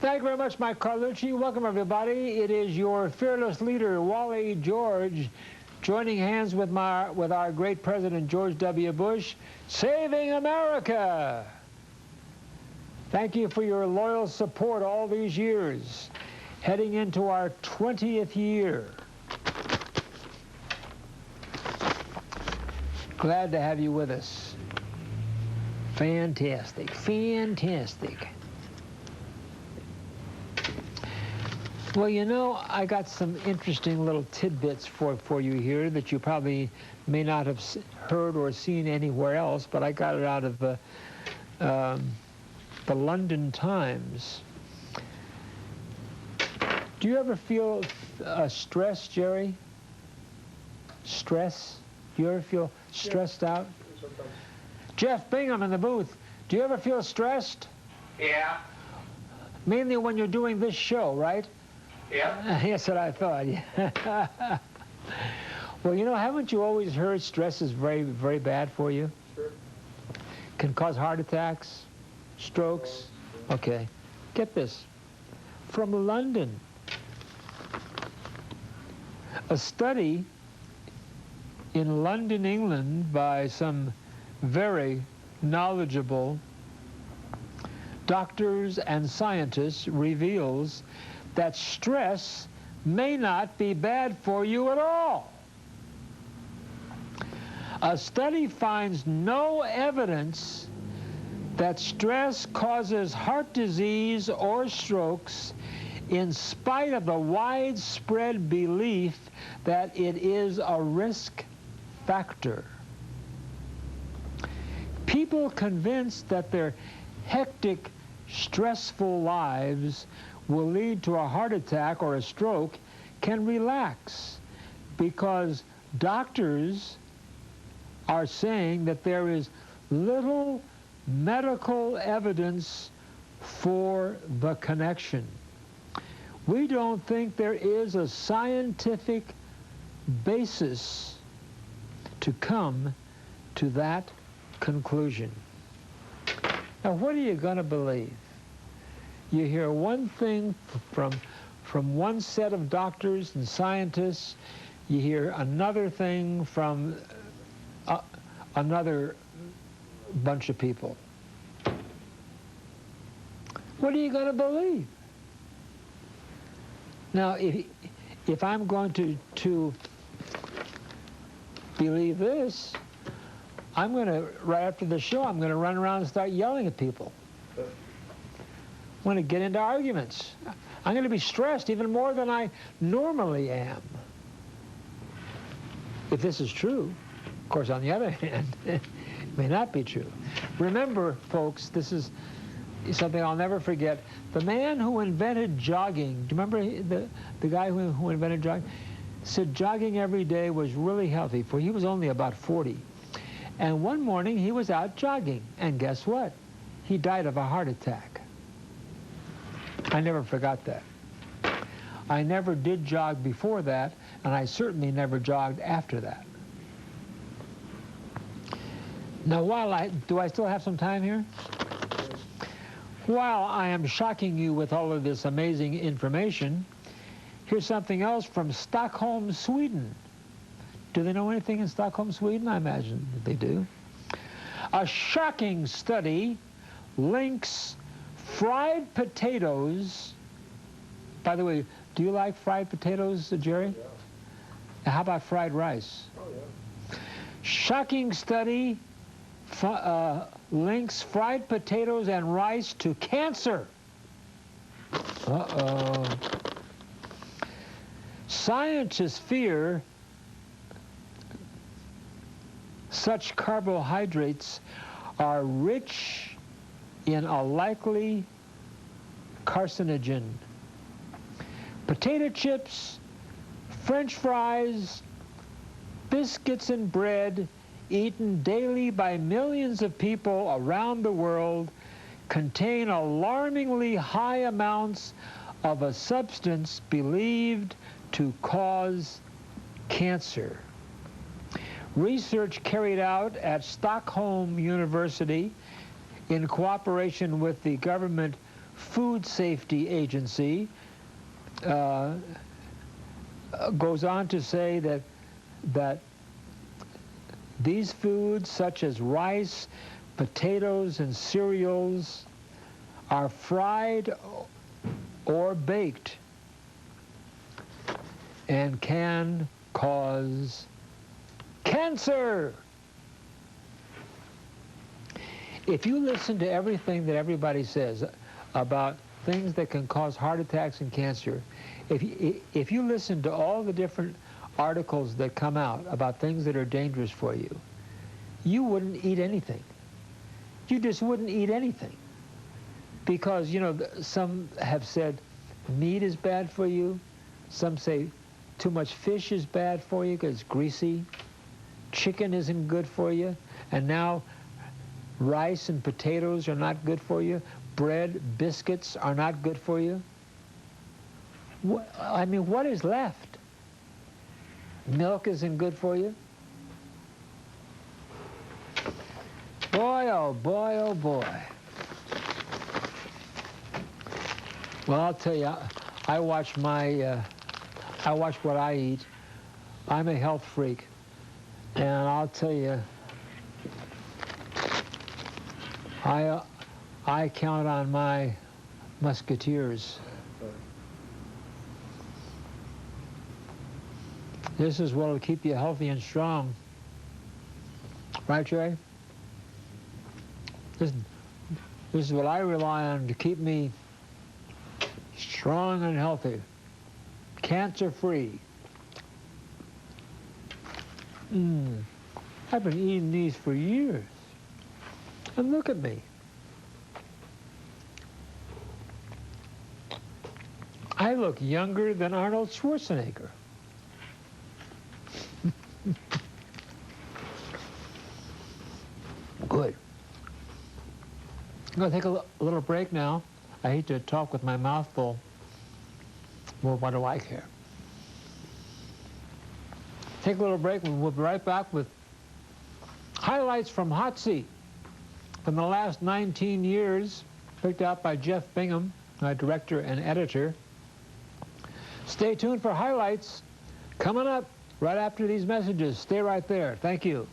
Thank you very much, Mike Carlucci. Welcome, everybody. It is your fearless leader, Wally George, joining hands with our great President, George W. Bush, saving America. Thank you for your loyal support all these years, heading into our 20th year. Glad to have you with us. Fantastic, fantastic. Well, you know, I got some interesting little tidbits for you here that you probably may not have heard or seen anywhere else, but I got it out of the London Times. Do you ever feel stress, Jerry? Stress? Do you ever feel stressed out? Jeff Bingham in the booth. Do you ever feel stressed? Yeah. Mainly when you're doing this show, right? Yeah. That's what I thought. Yeah. Well, you know, haven't you always heard stress is very, very bad for you? Sure. Can cause heart attacks, strokes. Okay. Get this. From London, a study in London, England, by some very knowledgeable doctors and scientists reveals that stress may not be bad for you at all. A study finds no evidence that stress causes heart disease or strokes, in spite of the widespread belief that it is a risk factor. People convinced that their hectic, stressful lives will lead to a heart attack or a stroke can relax, because doctors are saying that there is little medical evidence for the connection. We don't think there is a scientific basis to come to that conclusion. Now, what are you going to believe? You hear one thing from one set of doctors and scientists, you hear another thing from another bunch of people. What are you going to believe? Now, if I'm going to believe this, I'm going to, right after the show, I'm going to run around and start yelling at people. I'm going to get into arguments. I'm going to be stressed even more than I normally am. If this is true. Of course, on the other hand, it may not be true. Remember, folks, this is something I'll never forget. The man who invented jogging, do you remember the guy who invented jogging? Said jogging every day was really healthy, for he was only about 40. And one morning he was out jogging, and guess what? He died of a heart attack. I never forgot that. I never did jog before that, and I certainly never jogged after that. Now, do I still have some time here? While I am shocking you with all of this amazing information, here's something else from Stockholm, Sweden. Do they know anything in Stockholm, Sweden? I imagine that they do. A shocking study links fried potatoes. By the way, do you like fried potatoes, Jerry? Yeah. How about fried rice? Oh, yeah. Shocking study links fried potatoes and rice to cancer. Uh-oh. Scientists fear such carbohydrates are rich in a likely carcinogen. Potato chips, French fries, biscuits and bread eaten daily by millions of people around the world contain alarmingly high amounts of a substance believed to cause cancer. Research carried out at Stockholm University in cooperation with the government Food Safety Agency goes on to say that these foods, such as rice, potatoes, and cereals, are fried or baked and can cause cancer. If you listen to everything that everybody says about things that can cause heart attacks and cancer, if you listen to all the different articles that come out about things that are dangerous for you, you wouldn't eat anything. You just wouldn't eat anything. Because, you know, some have said meat is bad for you. Some say too much fish is bad for you because it's greasy. Chicken isn't good for you. And now rice and potatoes are not good for you. Bread, biscuits are not good for you. I mean, what is left? Milk isn't good for you. Boy, oh boy, oh boy. Well, I'll tell you, I watch what I eat. I'm a health freak. And I'll tell you, I count on my musketeers. This is what will keep you healthy and strong. Right, Trey? This is what I rely on to keep me strong and healthy, cancer-free. I've been eating these for years. And look at me. I look younger than Arnold Schwarzenegger. Good. I'm going to take a little break now. I hate to talk with my mouth full. Well, what do I care? Take a little break and we'll be right back with highlights from Hot Seat from the last 19 years, picked out by Jeff Bingham, my director and editor. Stay tuned for highlights coming up right after these messages. Stay right there. Thank you.